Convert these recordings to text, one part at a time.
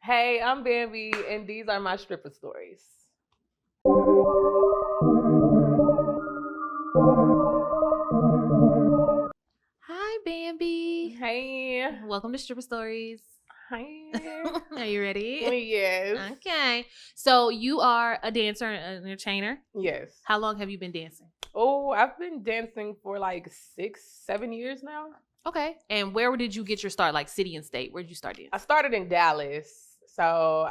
Hey, I'm Bambi, and these are my stripper stories. Hi, Bambi. Hey. Welcome to Stripper Stories. Hi. Are you ready? Yes. Okay. So you are a dancer and an entertainer. Yes. How long have you been dancing? Oh, I've been dancing for like 6, 7 years now. Okay. And where did you get your start? Like city and state? Where did you start dancing? I started in Dallas. So,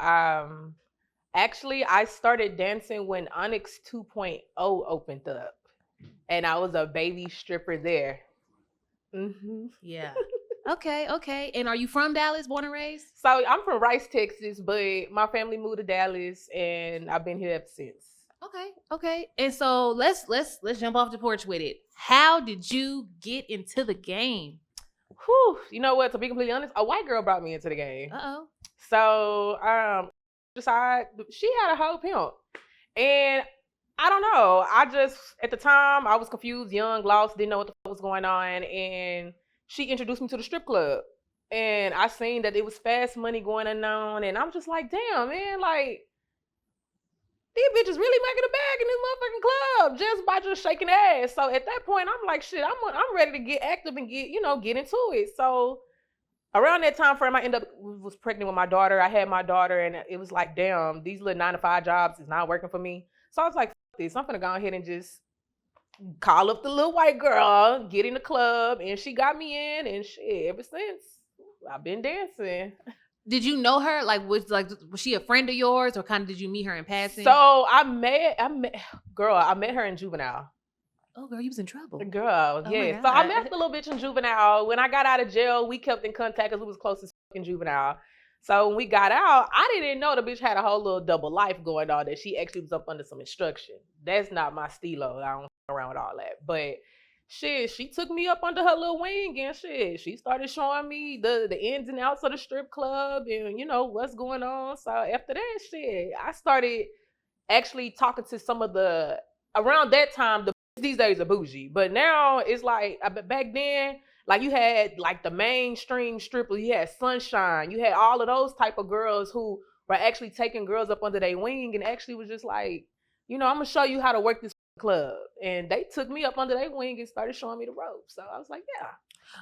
actually, I started dancing when Onyx 2.0 opened up, and I was a baby stripper there. Yeah. Okay. And are you from Dallas, born and raised? So I'm from Rice, Texas, but my family moved to Dallas, and I've been here ever since. Okay. And so let's jump off the porch with it. How did you get into the game? Whew, you know what? To be completely honest, a white girl brought me into the game. Uh-oh. So decided she had a whole pimp, and I don't know. I just at the time I was confused, young, lost, didn't know what the fuck was going on, and she introduced me to the strip club, and I seen that it was fast money going on, and I'm just like, damn, man, like these bitches really making a bag in this motherfucking club just by just shaking ass. So at that point, I'm like, shit, I'm ready to get active and get into it. So around that time frame, I ended up was pregnant with my daughter. I had my daughter, and it was like, damn, these little 9 to 5 jobs is not working for me. So I was like, fuck this, I'm gonna go ahead and just call up the little white girl, get in the club, and she got me in, and shit, ever since I've been dancing. Did you know her? Was she a friend of yours, or kind of did you meet her in passing? So I met her in Juvenile. Oh, girl, you was in trouble. Girl, Oh yeah. So I met the little bitch in Juvenile. When I got out of jail, we kept in contact because we was close as fucking Juvenile. So when we got out, I didn't know the bitch had a whole little double life going on, that she actually was up under some instruction. That's not my stilo. I don't f around with all that. But shit, she took me up under her little wing, and shit, she started showing me the ins and outs of the strip club and what's going on. So after that shit, I started actually talking to some of the around that time the these days are bougie, but now it's like back then, like you had like the mainstream strippers, you had Sunshine, you had all of those type of girls who were actually taking girls up under their wing and actually was just like, I'm gonna show you how to work this club, and they took me up under their wing and started showing me the ropes. So I was like, yeah.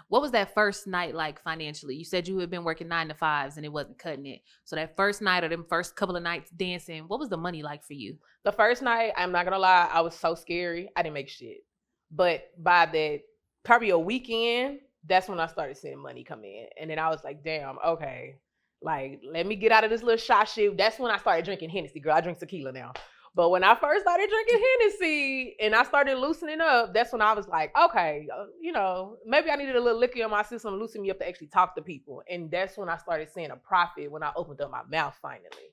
What was that first night like financially? You said you had been working 9 to 5s and it wasn't cutting it. So that first night or them first couple of nights dancing, what was the money like for you? The first night, I'm not gonna lie, I was so scary. I didn't make shit. But by that probably a weekend, that's when I started seeing money come in. And then I was like, damn, okay. Like, let me get out of this little shot shit. That's when I started drinking Hennessy, girl. I drink tequila now. But when I first started drinking Hennessy and I started loosening up, that's when I was like, okay, maybe I needed a little liquor in my system to loosen me up to actually talk to people. And that's when I started seeing a profit, when I opened up my mouth finally.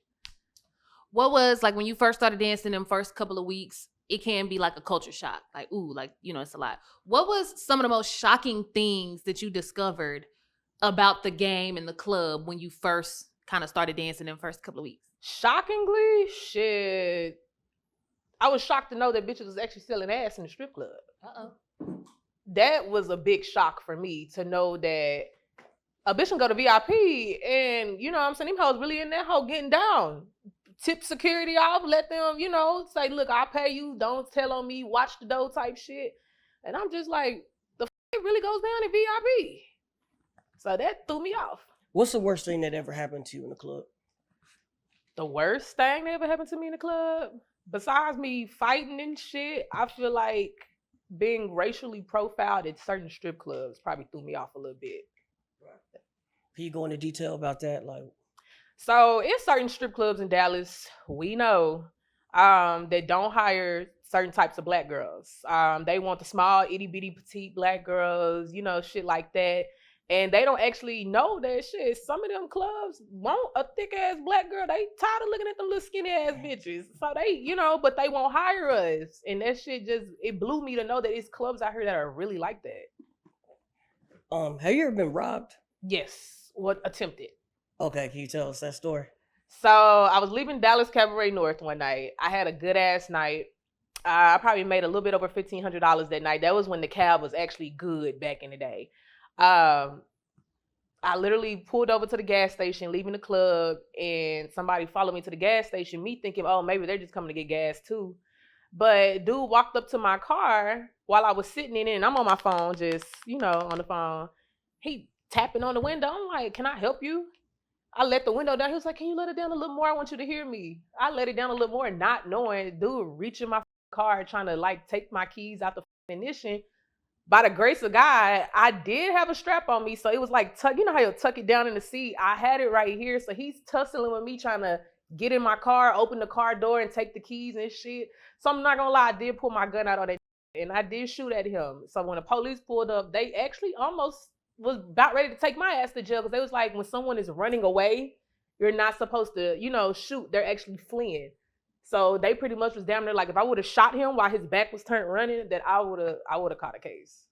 What was, like, when you first started dancing them first couple of weeks, it can be like a culture shock. Like, ooh, like, it's a lot. What was some of the most shocking things that you discovered about the game and the club when you first kind of started dancing them first couple of weeks? Shockingly, shit. I was shocked to know that bitches was actually selling ass in the strip club. Uh-oh. That was a big shock for me to know that a bitch can go to VIP and, what I'm saying, them hoes really in that hoe getting down. Tip security off, let them, say, look, I'll pay you, don't tell on me, watch the dough type shit. And I'm just like, it really goes down in VIP. So that threw me off. What's the worst thing that ever happened to you in the club? The worst thing that ever happened to me in the club? Besides me fighting and shit, I feel like being racially profiled at certain strip clubs probably threw me off a little bit. Can you go into detail about that? So in certain strip clubs in Dallas, we know that don't hire certain types of black girls. They want the small, itty bitty, petite black girls, shit like that. And they don't actually know that shit. Some of them clubs want a thick ass black girl. They tired of looking at them little skinny ass bitches. So they, but they won't hire us. And that shit it blew me to know that it's clubs out here that are really like that. Have you ever been robbed? Yes. What attempted. Okay, can you tell us that story? So I was leaving Dallas Cabaret North one night. I had a good ass night. I probably made a little bit over $1,500 that night. That was when the cab was actually good back in the day. I literally pulled over to the gas station, leaving the club, and somebody followed me to the gas station, me thinking, oh, maybe they're just coming to get gas too. But dude walked up to my car while I was sitting in it, and I'm on my phone, just, on the phone. He tapping on the window. I'm like, can I help you? I let the window down. He was like, can you let it down a little more? I want you to hear me. I let it down a little more, not knowing, dude reaching my car, trying to like take my keys out the ignition. By the grace of God, I did have a strap on me. So it was like, you know how you tuck it down in the seat? I had it right here. So he's tussling with me, trying to get in my car, open the car door and take the keys and shit. So I'm not going to lie, I did pull my gun out on that and I did shoot at him. So when the police pulled up, they actually almost was about ready to take my ass to jail because they was like, when someone is running away, you're not supposed to, shoot. They're actually fleeing. So they pretty much was damn near like, if I would have shot him while his back was turned running, that I would have caught a case.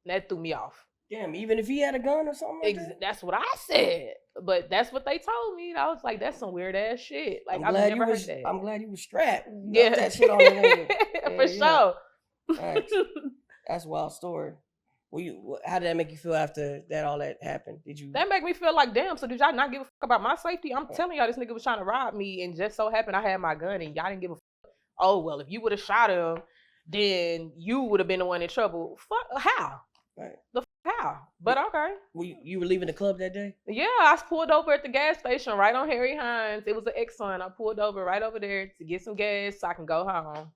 And that threw me off. Damn, even if he had a gun or something like that? That's what I said. But that's what they told me. I was like, that's some weird ass shit. Like, I've never heard that. I'm glad you was strapped. Yeah. That shit on the For sure. Right. That's a wild story. How did that make you feel after all that happened? That make me feel like, damn, so did y'all not give a fuck about my safety? I'm telling y'all, this nigga was trying to rob me, and just so happened I had my gun, and y'all didn't give a fuck. Oh, well, if you would have shot him, then you would have been the one in trouble. Fuck, how? Right. The fuck, how? But okay. You were leaving the club that day? Yeah, I pulled over at the gas station right on Harry Hines. It was an Exxon. I pulled over right over there to get some gas so I can go home.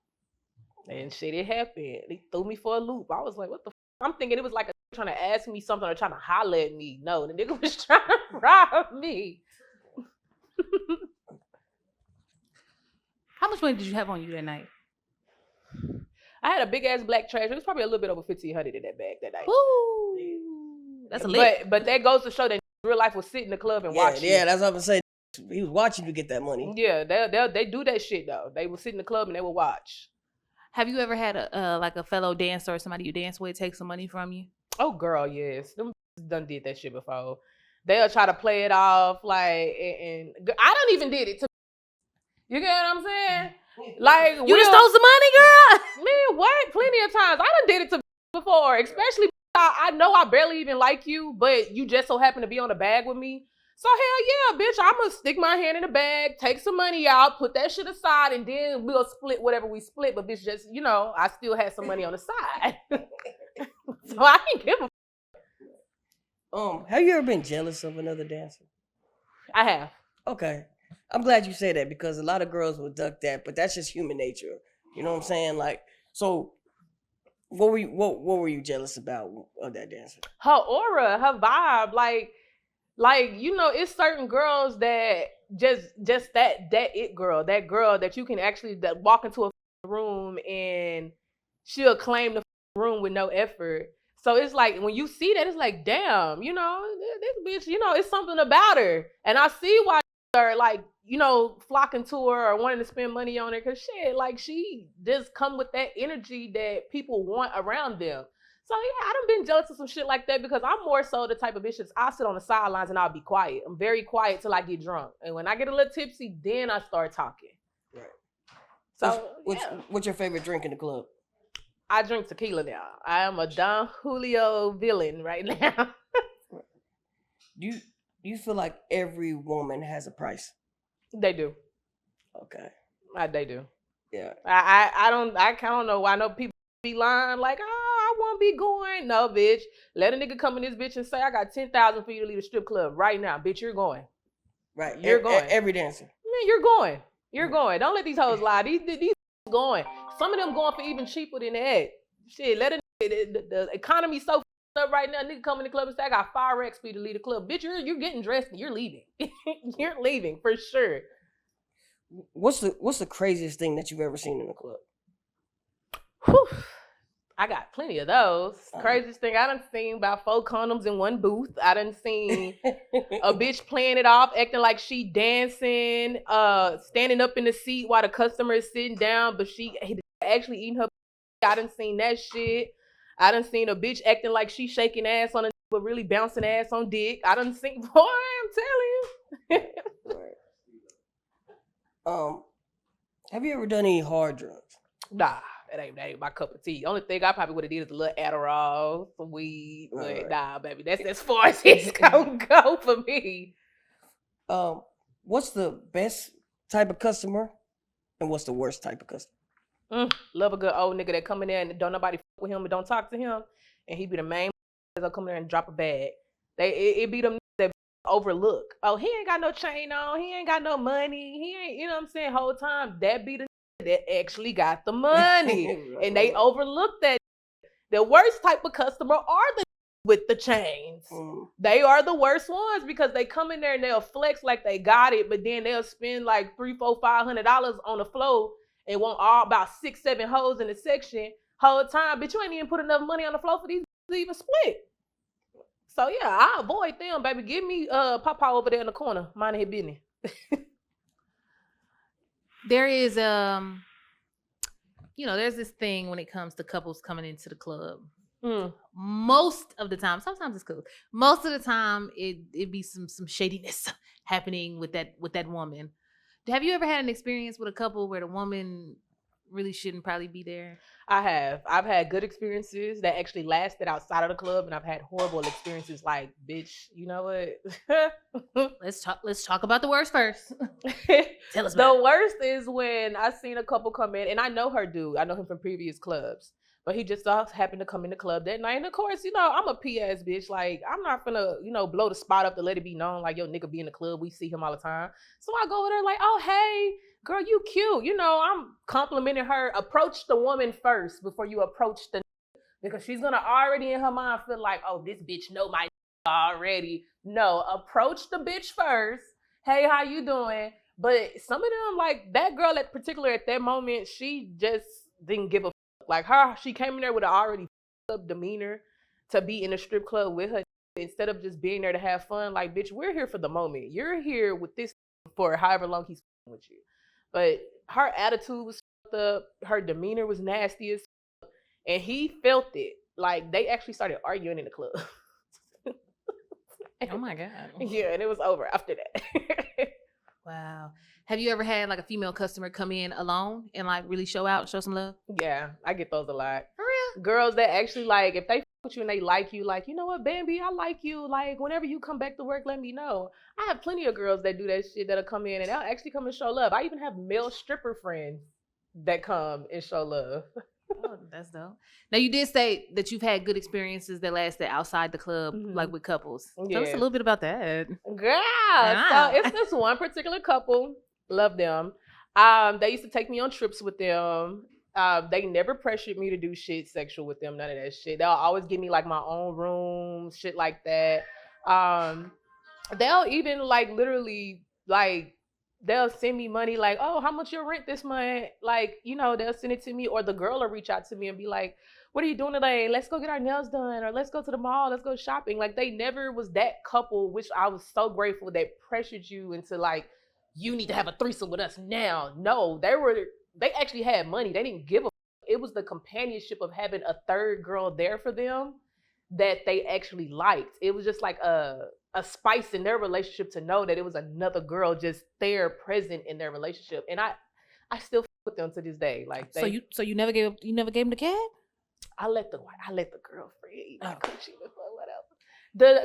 And shit, it happened. They threw me for a loop. I was like, what the fuck? I'm thinking it was like trying to ask me something or trying to holler at me. No, the nigga was trying to rob me. How much money did you have on you that night? I had a big ass black trash. It was probably a little bit over 1,500 in that bag that night. Ooh, that's a lick. But that goes to show that real life will sit in the club and watch you. Yeah, that's what I'm saying. He was watching you get that money. Yeah, they do that shit though. They will sit in the club and they will watch. Have you ever had a fellow dancer or somebody you dance with take some money from you? Oh, girl, yes. Them done did that shit before. They'll try to play it off like, and I don't even did it to. You get what I'm saying? Like, you just stole some money, girl. Man, what? Plenty of times. I done did it to before, especially I know I barely even like you, but you just so happen to be on the bag with me. So hell yeah, bitch, I'm gonna stick my hand in the bag, take some money out, put that shit aside, and then we'll split whatever we split. But bitch, just, I still had some money on the side. So I didn't give a have you ever been jealous of another dancer? I have. Okay. I'm glad you say that because a lot of girls will duck that, but that's just human nature. You know what I'm saying? Like, so what were you jealous about of that dancer? Her aura, her vibe, like it's certain girls that just that it girl, that girl that you can actually walk into a room and she'll claim the room with no effort. So it's like when you see that, it's like, damn, this bitch, it's something about her. And I see why they're like, flocking to her or wanting to spend money on her, because shit, like she just come with that energy that people want around them. So yeah, I done been jealous of some shit like that because I'm more so the type of bitch that I sit on the sidelines and I'll be quiet. I'm very quiet till I get drunk. And when I get a little tipsy, then I start talking. Right. So what's your favorite drink in the club? I drink tequila now. I am a Don Julio villain right now. Do you feel like every woman has a price? They do. Okay. They do. Yeah. I don't know why no people be lying like, I won't be going. No, bitch. Let a nigga come in this bitch and say, I got 10,000 for you to leave the strip club right now. Bitch, you're going. Right. You're going. Every dancer. Man, you're going. You're going. Don't let these hoes lie. These going. Some of them going for even cheaper than that. Shit, the economy's so up right now. Nigga come in the club and say, I got 5X for you to leave the club. Bitch, you're getting dressed and you're leaving. You're leaving for sure. What's the craziest thing that you've ever seen in the club? Whew. I got plenty of those. Craziest thing I done seen about 4 condoms in one booth. I done seen a bitch playing it off, acting like she dancing, standing up in the seat while the customer is sitting down, but she actually eating her. I done seen that shit. I done seen a bitch acting like she shaking ass on a but really bouncing ass on dick. I done seen, boy, I'm telling you. Have you ever done any hard drugs? Nah, that ain't my cup of tea. Only thing I probably would have did is a little Adderall, some weed, but Right. nah, baby, that's as far as it's gonna go for me. What's the best type of customer, and what's the worst type of customer? Love a good old nigga that come in there and don't nobody fuck with him and don't talk to him, and he be the main that'll come in there and drop a bag. It be them that overlook. Oh, he ain't got no chain on, he ain't got no money, he ain't, you know what I'm saying, whole time that be the that actually got the money. Right, And they right. overlook that. The worst type of customer are the with the chains. They are the worst ones because they come in there and they'll flex like they got it, but then they'll spend like $300, $400, $500 on the floor and want all about 6, 7 hoes in the section whole time. But you ain't even put enough money on the floor for these to even split. So yeah, I avoid them, baby. Give me Papa over there in the corner, minding his business. There is there's this thing when it comes to couples coming into the club. Most of the time, sometimes it's cool. Most of the time, it be some shadiness happening with that woman. Have you ever had an experience with a couple where the woman really shouldn't probably be there? I have. I've had good experiences that actually lasted outside of the club, and I've had horrible experiences like, bitch, you know what? Let's talk about the worst first. Tell us The worst is when I seen a couple come in, and I know her dude. I know him from previous clubs. But he just happened to come in the club that night. And of course, I'm a PS bitch. Like, I'm not gonna, blow the spot up to let it be known, like, yo, nigga be in the club. We see him all the time. So I go over there like, oh, hey, girl, you cute. I'm complimenting her. Approach the woman first before you approach the because she's gonna already in her mind feel like, oh, this bitch know my already. No, approach the bitch first. Hey, how you doing? But some of them, like that girl at that moment, she just didn't give a like her. She came in there with an already up demeanor to be in a strip club with her instead of just being there to have fun. Like, bitch, we're here for the moment. You're here with this for however long he's with you. But her attitude was up. Her demeanor was nasty as and he felt it. Like, they actually started arguing in the club. Oh my God. Yeah, and it was over after that. Wow. Have you ever had like a female customer come in alone and like really show out, show some love? Yeah, I get those a lot. For real? Girls that actually like, if they fuck with you and they like you, like, you know what, Bambi, I like you. Like, whenever you come back to work, let me know. I have plenty of girls that do that shit that'll come in and they'll actually come and show love. I even have male stripper friends that come and show love. Oh, that's dope. Now, you did say that you've had good experiences that lasted outside the club, like with couples. Yeah. Tell us a little bit about that. Girl, Wow. So it's this one particular couple. Love them. They used to take me on trips with them. They never pressured me to do shit sexual with them, none of that shit. They'll always give me like my own room, shit like that. They'll even like literally like they'll send me money like, oh, how much your rent this month? Like, they'll send it to me, or the girl will reach out to me and be like, what are you doing today? Let's go get our nails done, or let's go to the mall, let's go shopping. Like, they never was that couple, which I was so grateful, that pressured you into like, you need to have a threesome with us now. No, they actually had money. They didn't give a it was the companionship of having a third girl there for them that they actually liked. It was just like a spice in their relationship to know that it was another girl just there present in their relationship. And I still f with them to this day. Like, So you never gave him the cat? I let the girlfriend eat my coochie before whatever.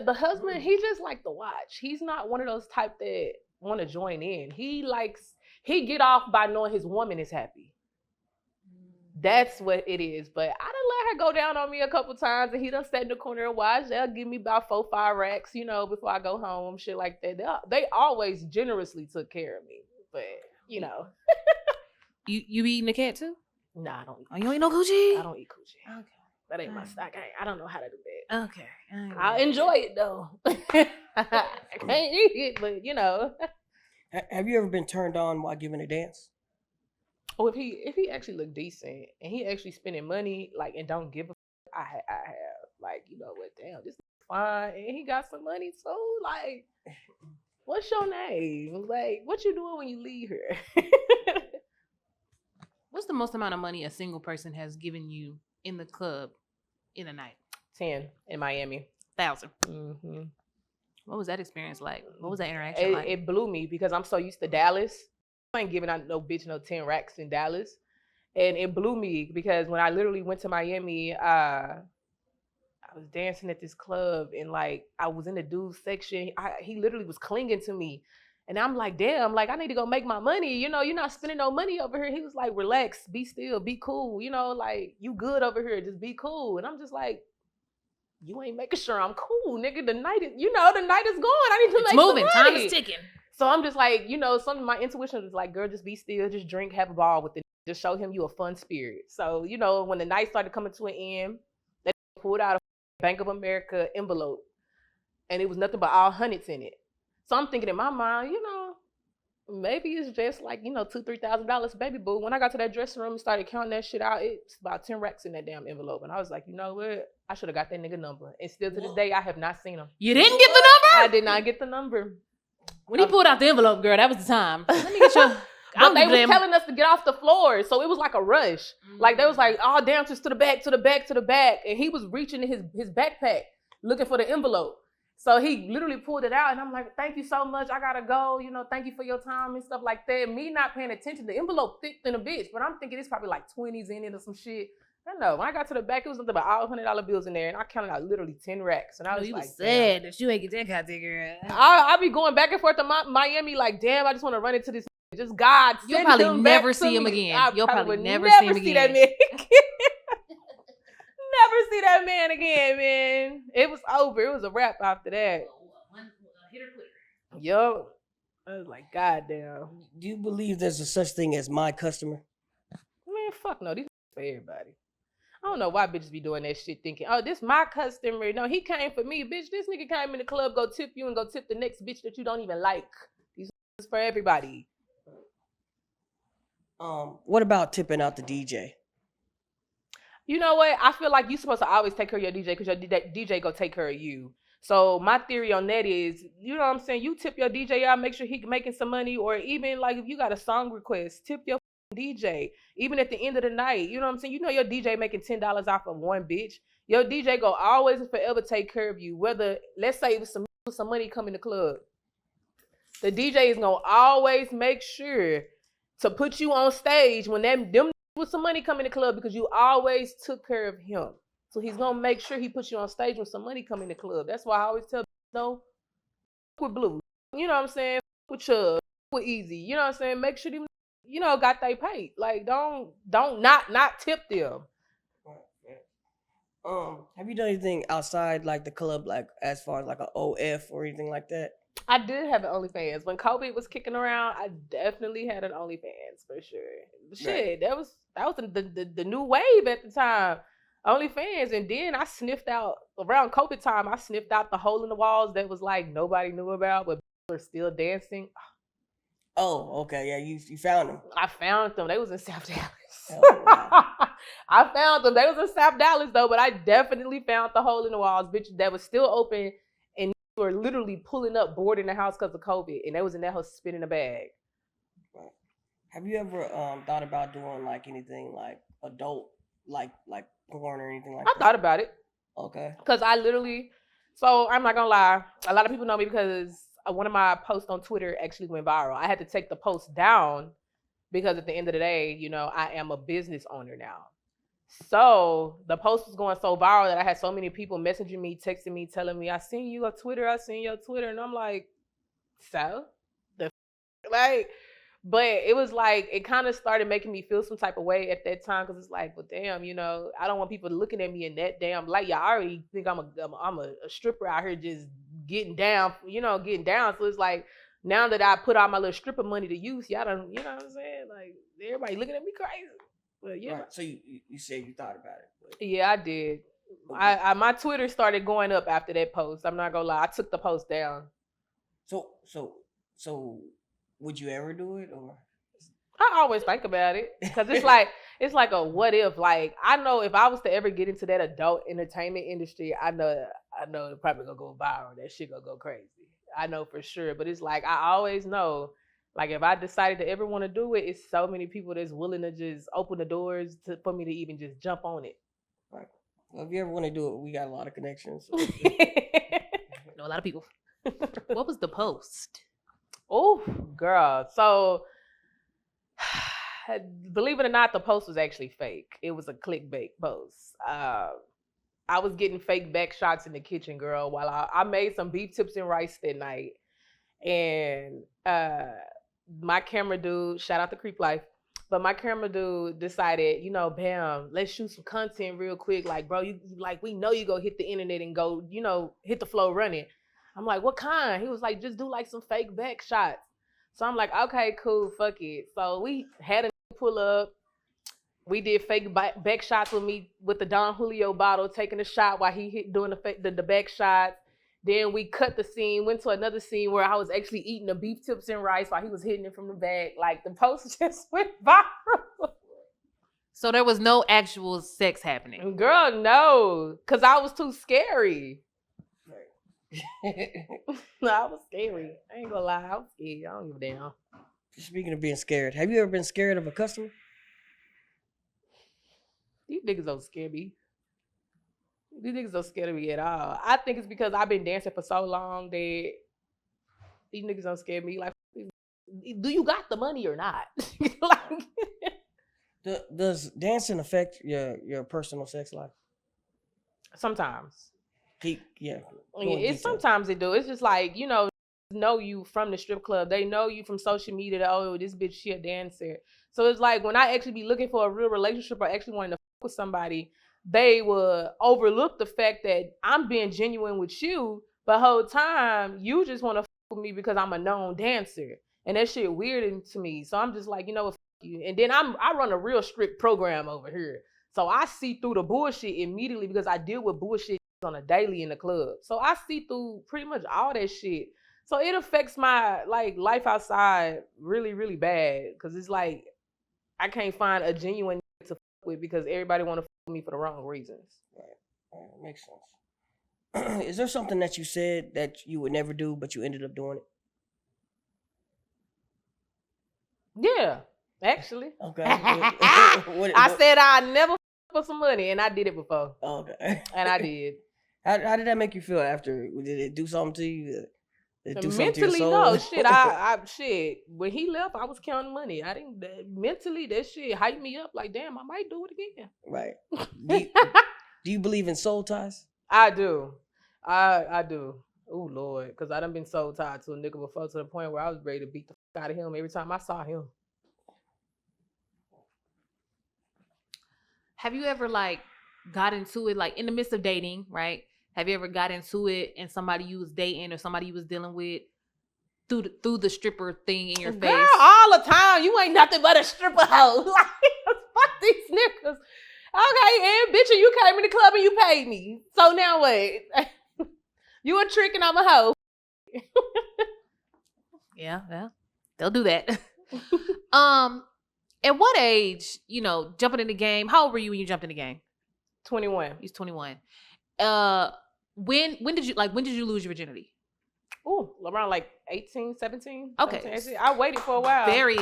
The husband, he just like to watch. He's not one of those type that want to join in. He get off by knowing his woman is happy. That's what it is. But I done let her go down on me a couple times, and he done sat in the corner and watched. They'll give me about 4, 5 racks, before I go home, shit like that. They always generously took care of me. But You eating the cat too? Nah, I don't eat. Oh, you ain't no coochie? I don't eat coochie. Okay. That ain't my stock. I don't know how to do that. Okay. I enjoy it though. I can't eat it, but Have you ever been turned on while giving a dance? Oh, if he actually look decent and he actually spending money like and don't give a I have like, what, damn, this is fine, and he got some money too. Like, what's your name? Like, what you doing when you leave here? What's the most amount of money a single person has given you in the club in a night? 10 in Miami. 1,000. Mm-hmm. What was that experience like? What was that interaction like? It blew me because I'm so used to Dallas. I ain't giving out no bitch no 10 racks in Dallas. And it blew me because when I literally went to Miami, I was dancing at this club and like I was in the dude's section. He literally was clinging to me. And I'm like, damn, like I need to go make my money. You know, you're not spending no money over here. He was like, relax, be still, be cool. You know, like you good over here, just be cool. And I'm just like, you ain't making sure I'm cool, nigga. The night is, the night is gone. I need to It's make moving. some money. Time is ticking. So I'm just like, some of my intuition was like, girl, just be still, just drink, have a ball with it. Just show him you a fun spirit. So, when the night started coming to an end, they pulled out a Bank of America envelope and it was nothing but all hundreds in it. So I'm thinking in my mind, maybe it's just like, $2,000-$3,000, baby boo. When I got to that dressing room and started counting that shit out, it's about 10 racks in that damn envelope. And I was like, you know what? I should have got that nigga number. And still to this day, I have not seen him. You didn't get the number? I did not get the number. When he pulled out the envelope, girl, that was the time. Let me get your... But they was telling us to get off the floor. So it was like a rush. Mm-hmm. Like they was like, oh, damn, just to the back, to the back, to the back. And he was reaching in his backpack looking for the envelope. So he literally pulled it out and I'm like, thank you so much. I gotta go. Thank you for your time and stuff like that. Me not paying attention. The envelope thick than a bitch. But I'm thinking it's probably like 20s in it or some shit. I know. When I got to the back, it was nothing but all $100 bills in there. And I counted out literally 10 racks. And I was like, sad that you ain't get that content, girl. I be going back and forth to Miami like, damn, I just want to run into this. Just God. You'll probably never see him again. You'll probably never see him again. That man again. Never see that man again, man. It was over. It was a wrap after that. Yo. I was like, God damn. Do you believe there's a such thing as my customer? Man, fuck no. These for everybody. I don't know why bitches be doing that shit thinking, oh, this my customer. No, he came for me. Bitch, this nigga came in the club, go tip you and go tip the next bitch that you don't even like. These is for everybody. What about tipping out the DJ? You know what? I feel like you're supposed to always take care of your DJ because your DJ go take care of you. So my theory on that is, you know what I'm saying? You tip your DJ out, make sure he making some money, or even like if you got a song request, tip your DJ. Even at the end of the night, you know what I'm saying? You know your DJ making $10 off of one bitch. Your DJ go always and forever take care of you. Whether, let's say, with some money come in the club, the DJ is gonna always make sure to put you on stage when them with some money come in the club because you always took care of him. So he's gonna make sure he puts you on stage when some money come in the club. That's why I always tell people, with Blue, you know what I'm saying? With Chubb, with Easy, you know what I'm saying? Make sure them, got they paid. Like don't not tip them. Have you done anything outside like the club, like as far as like an OF or anything like that? I did have an OnlyFans. When COVID was kicking around, I definitely had an OnlyFans for sure. Shit, that was the new wave at the time. OnlyFans. And then I sniffed out, around COVID time, I sniffed out the hole in the walls that was like nobody knew about, but were still dancing. Oh, okay. Yeah, you found them. I found them. They was in South Dallas. Oh, wow. I found them. They was in South Dallas though, but I definitely found the hole in the walls, bitch, that was still open. And were literally pulling up, board in the house because of COVID, and they was in that house spinning a bag. Right. Have you ever thought about doing like anything like adult, like porn or anything like that? I thought about it. Okay. Because I literally, so I'm not gonna lie, a lot of people know me because one of my posts on Twitter actually went viral. I had to take the post down because at the end of the day, I am a business owner now. So the post was going so viral that I had so many people messaging me, texting me, telling me, I seen you on Twitter, and I'm like, so? But it was like, it kind of started making me feel some type of way at that time, because it's like, well, damn, I don't want people looking at me in that damn light. Y'all already think I'm a stripper out here just getting down. So it's like, now that I put all my little stripper money to use, y'all don't, you know what I'm saying? Like, everybody looking at me crazy. But yeah. Right. So you said you thought about it. But... Yeah, I did. Okay. My Twitter started going up after that post. I'm not gonna lie. I took the post down. So would you ever do it, or? I always think about it because it's like a what if. Like, I know if I was to ever get into that adult entertainment industry, I know it probably gonna go viral. That shit gonna go crazy. I know for sure. But it's like, I always know, like, if I decided to ever want to do it, it's so many people that's willing to just open the doors for me to even just jump on it. Right. Well, if you ever want to do it, we got a lot of connections. So. Know a lot of people. What was the post? Oh, girl. So believe it or not, the post was actually fake. It was a clickbait post. I was getting fake back shots in the kitchen, girl, while I made some beef tips and rice that night. And my camera dude, shout out to Creep Life, but my camera dude decided, bam, let's shoot some content real quick. Like, bro, we know you go hit the internet and go, hit the flow running. I'm like, what kind? He was like, just do like some fake back shots. So I'm like, okay, cool, fuck it. So we had a pull up. We did fake back shots with me with the Don Julio bottle, taking a shot while he doing the back shots. Then we cut the scene, went to another scene where I was actually eating the beef tips and rice while he was hitting it from the back. Like, the post just went viral. So there was no actual sex happening? Girl, no. Because I was too scary. No, I was scary. I ain't gonna lie. I was scared. I don't give a damn. Speaking of being scared, have you ever been scared of a customer? These niggas don't scare me. These niggas don't scare me at all. I think it's because I've been dancing for so long that these niggas don't scare me. Like, do you got the money or not? Like, does dancing affect your personal sex life? Sometimes. Sometimes it do. It's just like, know you from the strip club. They know you from social media that, oh, this bitch, she a dancer. So it's like when I actually be looking for a real relationship or actually wanting to fuck with somebody, they will overlook the fact that I'm being genuine with you, but the whole time you just want to fuck with me because I'm a known dancer. And that shit weird to me. So I'm just like, you know what, fuck you. And then I run a real strict program over here. So I see through the bullshit immediately because I deal with bullshit on a daily in the club. So I see through pretty much all that shit. So it affects my life outside really, really bad. Cause it's like I can't find a genuine to fuck with because everybody want to fuck with me for the wrong reasons. Right. Makes sense. Is there something that you said that you would never do, but you ended up doing it? Yeah, actually. Okay. I said I'd never for some money, and I did it before. Okay. And I did. How did that make you feel after? Did it do something to you? Did it do something to Mentally, your soul? no. Shit, I when he left, I was counting money. I didn't mentally that shit hyped me up. Like, damn, I might do it again. Right. Do you believe in soul ties? I do. I do. Oh Lord, because I done been soul tied to a nigga before to the point where I was ready to beat the fuck out of him every time I saw him. Have you ever got into it in the midst of dating, right? Have you ever got into it and somebody you was dating or somebody you was dealing with through the stripper thing in your face? Girl, all the time. You ain't nothing but a stripper hoe. Like, fuck these niggas. Okay, and bitch, you came in the club and you paid me. So now what? You a trick and I'm a hoe. Yeah, they'll do that. At what age, jumping in the game? How old were you when you jumped in the game? 21. He's 21. When did you lose your virginity? Ooh, around 18, 17. Okay. 17, 18. I waited for a while. Very.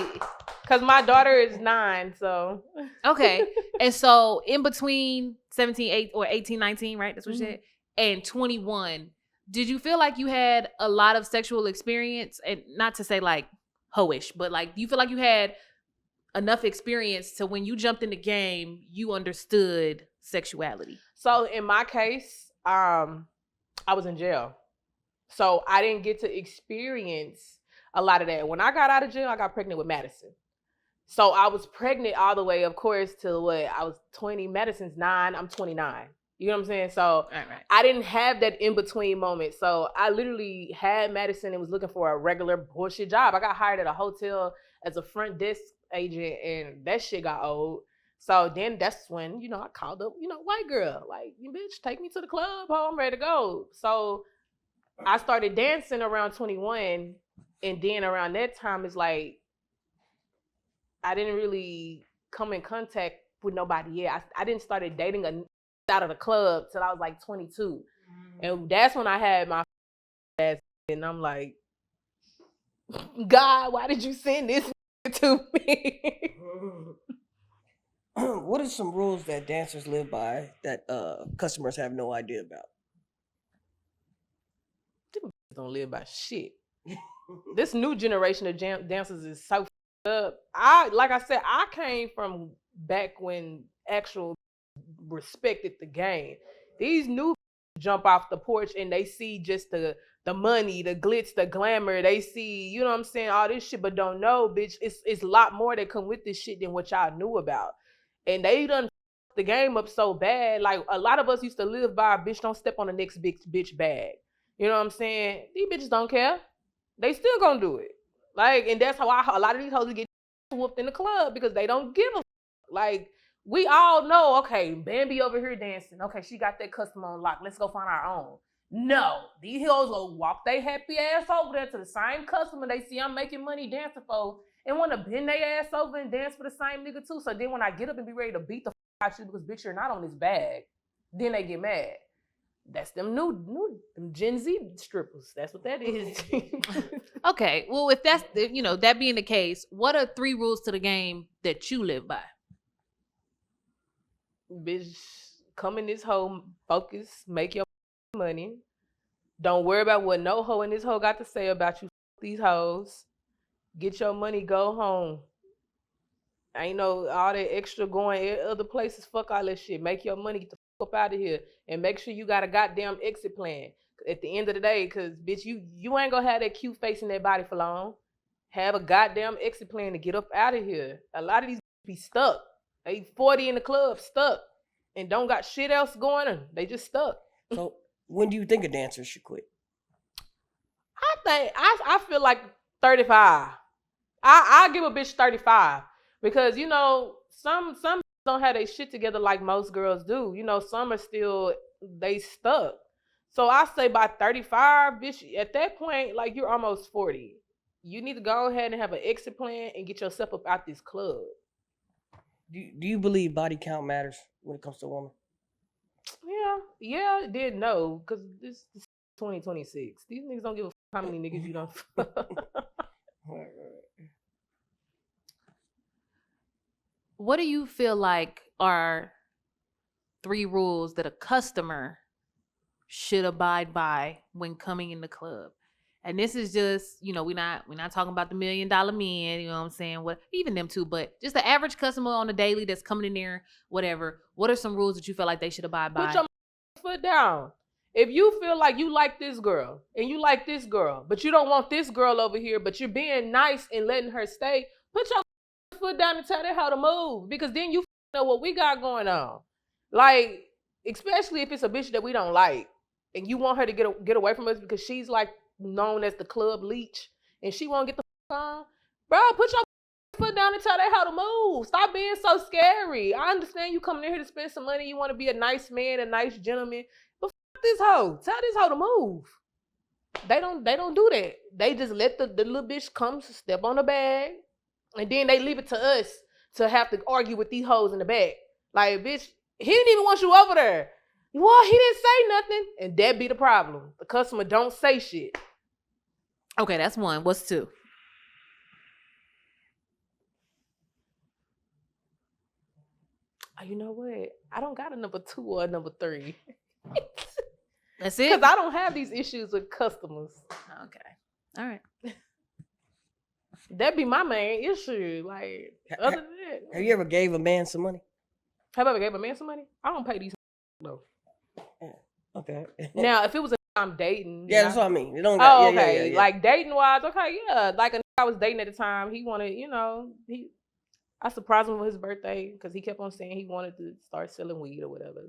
Because my daughter is 9, so. Okay. And so in between 17, 18, 19, right? That's what you said? And 21, did you feel like you had a lot of sexual experience? And not to say hoish, but do you feel like you had enough experience to when you jumped in the game, you understood sexuality? So in my case, I was in jail. So I didn't get to experience a lot of that. When I got out of jail, I got pregnant with Madison. So I was pregnant all the way, of course, to what? I was 20. Madison's 9. I'm 29. You know what I'm saying? So right. I didn't have that in-between moment. So I literally had Madison and was looking for a regular bullshit job. I got hired at a hotel as a front desk agent, and that shit got old. So then that's when, I called up, white girl. Like, you bitch, take me to the club. Oh, I'm ready to go. So I started dancing around 21. And then around that time, it's like, I didn't really come in contact with nobody yet. I didn't start dating out of the club till I was 22. And that's when I had my ass. And I'm like, God, why did you send this to me? What are some rules that dancers live by that customers have no idea about? Don't live by shit. This new generation of dancers is so like I said, I came from back when actual respected the game. These new jump off the porch and they see just the money, the glitz, the glamour. They see, you know what I'm saying, all this shit, but don't know, bitch, it's a lot more that come with this shit than what y'all knew about. And they done the game up so bad. Like a lot of us used to live by, bitch, don't step on the next big bitch bag. You know what I'm saying? These bitches don't care. They still gonna do it. Like, and that's how a lot of these hoes get whooped in the club because they don't give a like. We all know, okay, Bambi over here dancing. Okay, she got that customer on lock. Let's go find our own. No, these hoes will walk their happy ass over there to the same customer they see I'm making money dancing for and want to bend their ass over and dance for the same nigga too. So then when I get up and be ready to beat the out you because bitch, you're not on this bag, then they get mad. That's them new them Gen Z strippers. That's what that is. Okay, well, if that's that being the case, what are 3 rules to the game that you live by? Bitch, come in this hoe, focus, make your money. Don't worry about what no hoe in this hoe got to say about you. These hoes, get your money, go home. Ain't no all that extra going other places. Fuck all that shit. Make your money, get the fuck up out of here, and make sure you got a goddamn exit plan at the end of the day. Cause bitch, you ain't gonna have that cute face in that body for long. Have a goddamn exit plan to get up out of here. A lot of these be stuck. They 40 in the club, stuck, and don't got shit else going on. They just stuck. So when do you think a dancer should quit? I feel like 35. I give a bitch 35 because some don't have their shit together like most girls do. Some are still they stuck. So I say by 35, bitch, at that point, like you're almost 40. You need to go ahead and have an exit plan and get yourself up out this club. Do you believe body count matters when it comes to a woman? Yeah, did know because this is 2026. These niggas don't give a how many niggas you don't. Right. What do you feel like are 3 rules that a customer should abide by when coming in the club? And this is just, we're not talking about the $1 million men, you know what I'm saying? What even them too, but just the average customer on the daily that's coming in there, whatever. What are some rules that you feel like they should abide by? Put your foot down. If you feel like you like this girl and you like this girl, but you don't want this girl over here, but you're being nice and letting her stay, put your foot down and tell her how to move, because then you know what we got going on. Like, especially if it's a bitch that we don't like and you want her to get away from us because she's like known as the club leech and she won't get the on. Bro, put your foot down and tell her how to move. Stop being so scary. I understand you coming in here to spend some money. You want to be a nice man, a nice gentleman, but fuck this hoe. Tell this hoe to move. They don't do that. They just let the little bitch come step on the bag, and then they leave it to us to have to argue with these hoes in the back. Like, bitch, he didn't even want you over there. Well, he didn't say nothing, and that be the problem. The customer don't say shit. Okay, that's 1. What's 2? You know what? I don't got a number 2 or a number 3. That's it? Because I don't have these issues with customers. Okay. All right. That'd be my main issue. Like, other than that. Have you ever gave a man some money? Have I ever gave a man some money? I don't pay these though. Okay. Now, if it was a I'm dating. Yeah, that's what I mean. It don't got, oh, okay. Yeah. Like dating wise, okay, yeah. Like a I was dating at the time, he wanted, I surprised him for his birthday because he kept on saying he wanted to start selling weed or whatever.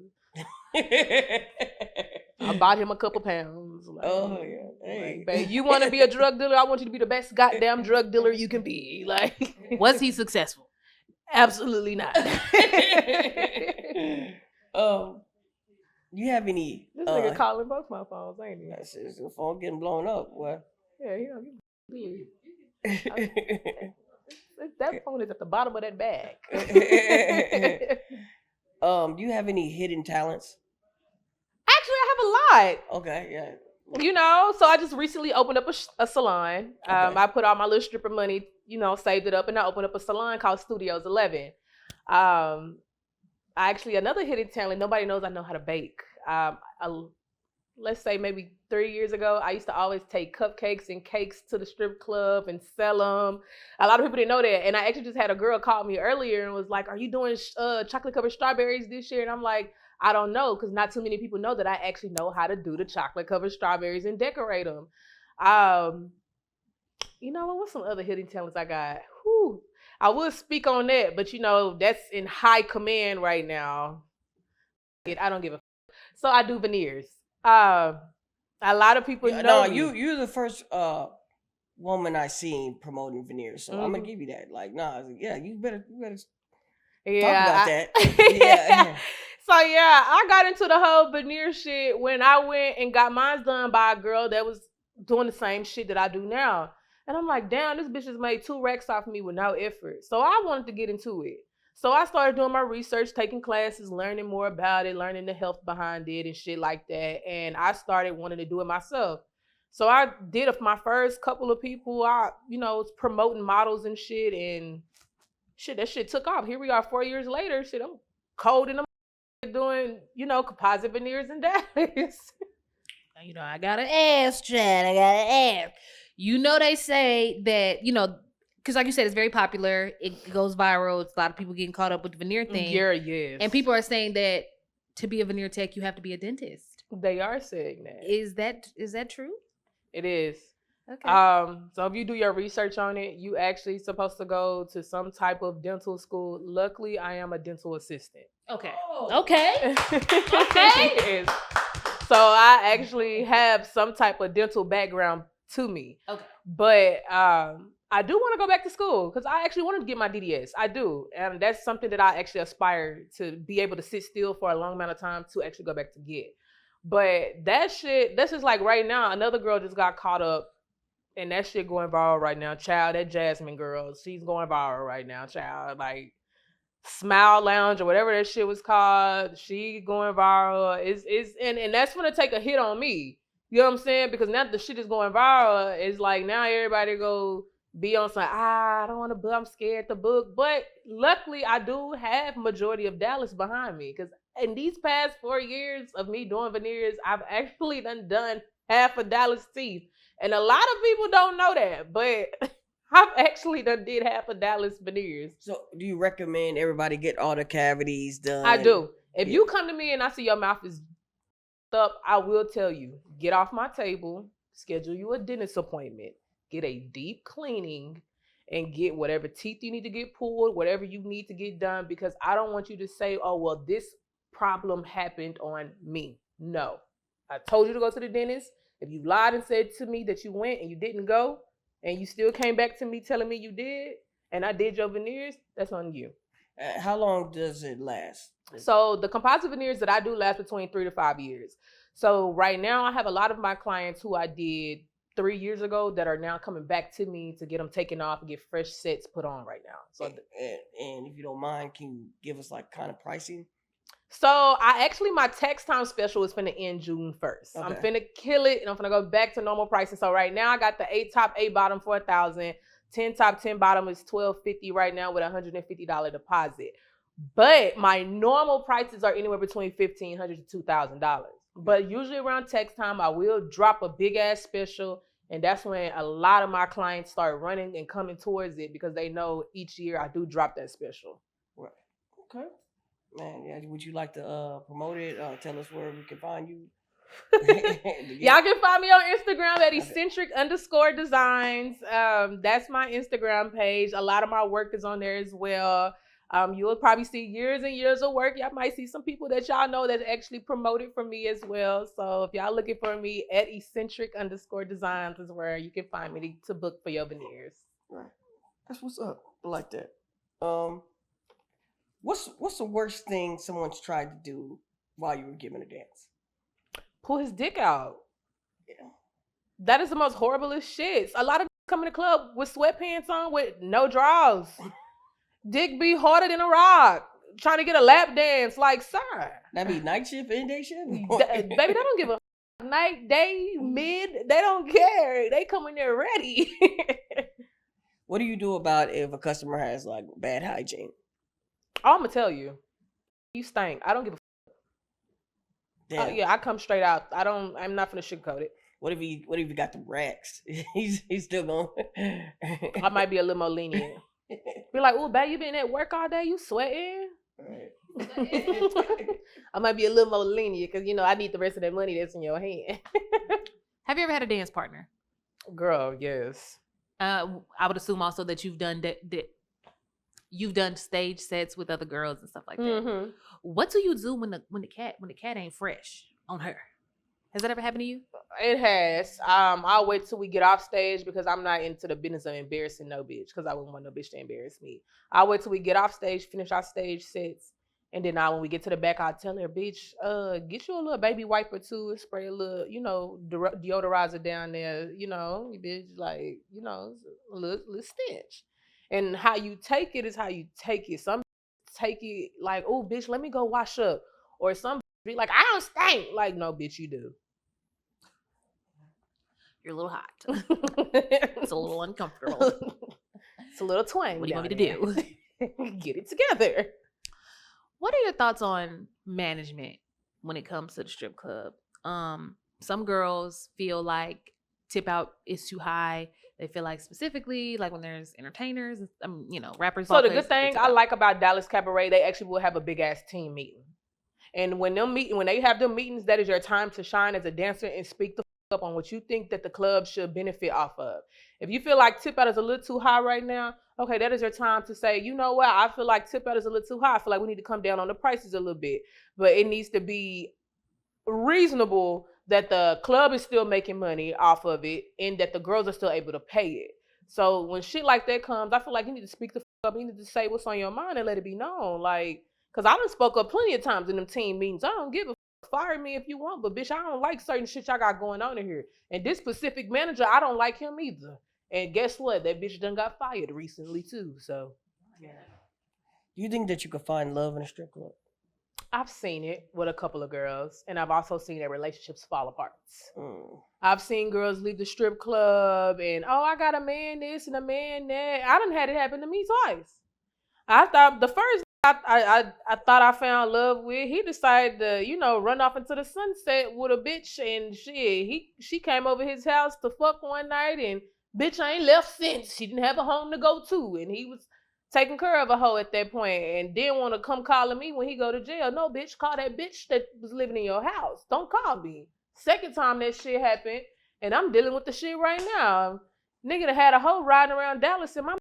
I bought him a couple pounds. Like, oh yeah. Hey. Like, babe, you want to be a drug dealer? I want you to be the best goddamn drug dealer you can be. Like, was he successful? Absolutely not. You have any? This nigga calling both my phones, ain't he? That's his phone getting blown up. What? Yeah, that phone is at the bottom of that bag. Do you have any hidden talents? Actually, I have a lot. Okay, yeah. So I just recently opened up a salon. Okay. I put all my little stripper money, saved it up, and I opened up a salon called Studios 11. Another hidden talent, nobody knows I know how to bake. let's say maybe 3 years ago, I used to always take cupcakes and cakes to the strip club and sell them. A lot of people didn't know that. And I actually just had a girl call me earlier and was like, are you doing chocolate covered strawberries this year? And I'm like, I don't know, because not too many people know that I actually know how to do the chocolate covered strawberries and decorate them. You know what's some other hidden talents I got? Whew. I will speak on that, but that's in high command right now. I don't give a. So I do veneers. A lot of people know. No, me. you're the first woman I seen promoting veneers, so I'm gonna give you that. Like, you better talk about that. Yeah. So yeah, I got into the whole veneer shit when I went and got mine done by a girl that was doing the same shit that I do now. And I'm like, damn, this bitch has made 2 racks off me with no effort. So I wanted to get into it. So I started doing my research, taking classes, learning more about it, learning the health behind it and shit like that. And I started wanting to do it myself. So I did it for my first couple of people. I, was promoting models and shit, and shit, that shit took off. Here we are 4 years later. Shit, I'm cold in the doing, composite veneers and Dallas. I gotta ask, Chad. I gotta ask. They say that, because like you said, it's very popular. It goes viral. It's a lot of people getting caught up with the veneer thing. Yeah, yes. And people are saying that to be a veneer tech, you have to be a dentist. They are saying that. Is that true? It is. Okay. So if you do your research on it, you actually supposed to go to some type of dental school. Luckily, I am a dental assistant. Okay. Oh. Okay. Okay. So I actually have some type of dental background to me. Okay. But I do want to go back to school because I actually wanted to get my DDS. I do. And that's something that I actually aspire to be able to sit still for a long amount of time to actually go back to get. But that shit, that's just like right now, another girl just got caught up and that shit going viral right now. Child, that Jasmine girl, she's going viral right now, child. Like Smile Lounge or whatever that shit was called, she going viral. And that's gonna take a hit on me. You know what I'm saying? Because now the shit is going viral. It's like now everybody go be on some, I don't want to book, I'm scared to book. But luckily I do have majority of Dallas behind me. Because in these past 4 years of me doing veneers, I've actually done half of Dallas teeth. And a lot of people don't know that, but I've actually did half of Dallas veneers. So do you recommend everybody get all the cavities done? I do. If you come to me and I see your mouth is up, I will tell you, get off my table, schedule you a dentist appointment, get a deep cleaning, and get whatever teeth you need to get pulled, whatever you need to get done, because I don't want you to say, oh, well, this problem happened on me. No. I told you to go to the dentist. If you lied and said to me that you went and you didn't go, and you still came back to me telling me you did, and I did your veneers, that's on you. How long does it last? So the composite veneers that I do last between 3 to 5 years. So right now I have a lot of my clients who I did 3 years ago that are now coming back to me to get them taken off and get fresh sets put on right now. So and if you don't mind, can you give us like kind of pricing? So my tax time special is finna end June 1st. Okay. I'm finna kill it and I'm finna go back to normal pricing. So right now I got the 8 top, 8 bottom for $1,000. 10 top, 10 bottom is $1,250 right now with a $150 deposit. But my normal prices are anywhere between $1,500 to $2,000. But usually around tax time, I will drop a big ass special. And that's when a lot of my clients start running and coming towards it because they know each year I do drop that special. Right. Okay. Man, yeah. Would you like to promote it? Tell us where we can find you. Y'all can find me on Instagram at eccentric_designs. That's my Instagram page. A lot of my work is on there as well. You'll probably see years and years of work. Y'all might see some people that y'all know that actually promoted for me as well. So if y'all looking for me at eccentric_designs is where you can find me to book for your veneers. Right. That's what's up. I like that. What's the worst thing someone's tried to do while you were giving a dance? Pull his dick out. Yeah. That is the most horriblest shit. A lot of come in the club with sweatpants on with no drawers. Dick be harder than a rock. Trying to get a lap dance. Like, sir. That be night shift and day shift? Baby, they don't give a night, day, mid. They don't care. They come in there ready. What do you do about if a customer has like bad hygiene? I'm going to tell you. You stink. I don't give a Damn. Yeah, I come straight out. I'm not finna sugarcoat it. What if he got the racks? he's still going. I might be a little more lenient. Be like, "Ooh, babe, you been at work all day? You sweating?" Right. I might be a little more lenient because I need the rest of that money that's in your hand. Have you ever had a dance partner? Girl, yes. I would assume also that you've done you've done stage sets with other girls and stuff like that. Mm-hmm. What do you do when the cat ain't fresh on her? Has that ever happened to you? It has. I'll wait till we get off stage because I'm not into the business of embarrassing no bitch because I wouldn't want no bitch to embarrass me. I'll wait till we get off stage, finish our stage sets, and then when we get to the back, I'll tell her, bitch, get you a little baby wipe or two and spray a little, deodorizer down there, bitch, like, a little stench. And how you take it is how you take it. Some take it like, oh, bitch, let me go wash up. Or some be like, I don't stink. Like, no, bitch, you do. You're a little hot. It's a little uncomfortable. It's a little twang. What do you want me to do? Get it together. What are your thoughts on management when it comes to the strip club? Some girls feel like tip out is too high. They feel like specifically like when there's entertainers, rappers. So the good thing I like about Dallas Cabaret, they actually will have a big ass team meeting. And when they have them meetings, that is your time to shine as a dancer and speak the up on what you think that the club should benefit off of. If you feel like tip out is a little too high right now, okay, that is your time to say, you know what, I feel like tip out is a little too high. I feel like we need to come down on the prices a little bit. But it needs to be reasonable that the club is still making money off of it and that the girls are still able to pay it. So when shit like that comes, I feel like you need to speak the up. You need to say what's on your mind and let it be known. Like, because I done spoke up plenty of times in them team meetings. I don't give a fire me if you want, but bitch, I don't like certain shit y'all got going on in here. And this specific manager, I don't like him either. And guess what? That bitch done got fired recently too. So, yeah. Do you think that you could find love in a strip club? I've seen it with a couple of girls, and I've also seen their relationships fall apart. I've seen girls leave the strip club and, I got a man this and a man that. I done had it happen to me twice. I thought the first I thought I found love with, he decided to, run off into the sunset with a bitch, and shit, she came over his house to fuck one night, and bitch ain't left since. She didn't have a home to go to, and he was taking care of a hoe at that point, and didn't want to come calling me when he go to jail. No, bitch, call that bitch that was living in your house. Don't call me. Second time that shit happened, and I'm dealing with the shit right now. Nigga that had a hoe riding around Dallas in my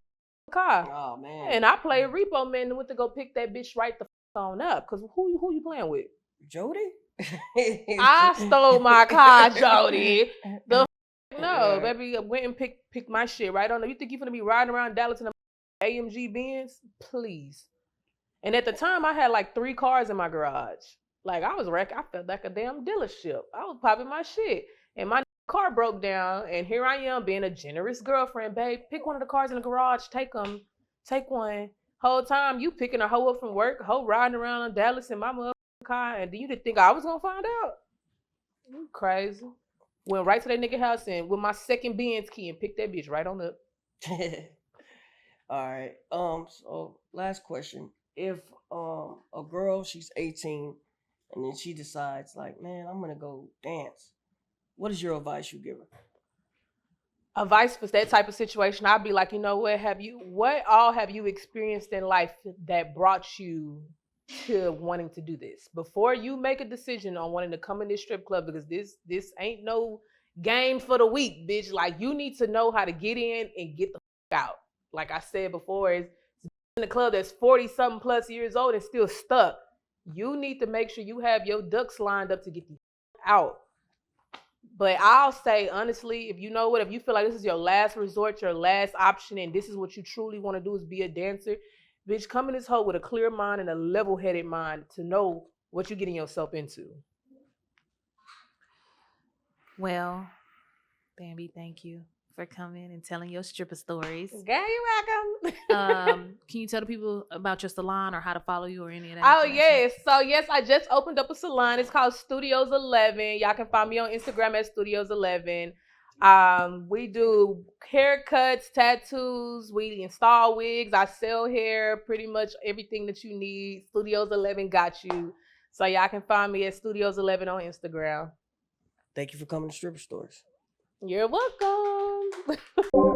car. Oh man. And I played repo man and went to go pick that bitch right the on up. Cause who you playing with? Jody? I stole my car, Jody. No, baby, I went and picked my shit right on there. You think you finna be riding around Dallas in a AMG Benz? Please. And at the time I had like 3 cars in my garage. Like I felt like a damn dealership. I was popping my shit. And my car broke down, and here I am being a generous girlfriend. Babe, pick one of the cars in the garage. Take one. Whole time you picking a hoe up from work, hoe riding around in Dallas in my motherfucking car, and do you think I was gonna find out? You crazy. Went right to that nigga house and with my second Benz key and picked that bitch right on up. All right. So last question. If a girl, she's 18 and then she decides like, man, I'm gonna go dance, what is your advice you give her? Advice for that type of situation, I'd be like, what all have you experienced in life that brought you to wanting to do this? Before you make a decision on wanting to come in this strip club, because this ain't no game for the weak, bitch. Like, you need to know how to get in and get the fuck out. Like I said before, it's in the club that's 40-something plus years old and still stuck. You need to make sure you have your ducks lined up to get the fuck out. But I'll say, honestly, if you feel like this is your last resort, your last option, and this is what you truly want to do is be a dancer, bitch, come in this hole with a clear mind and a level-headed mind to know what you're getting yourself into. Well, Bambi, thank you for coming and telling your stripper stories. Girl, you're welcome. Can you tell the people about your salon or how to follow you or any of that? Oh, yes. So, yes, I just opened up a salon. It's called Studios 11. Y'all can find me on Instagram at Studios 11. We do haircuts, tattoos. We install wigs. I sell hair, pretty much everything that you need. Studios 11 got you. So y'all can find me at Studios 11 on Instagram. Thank you for coming to Stripper Stories. You're welcome.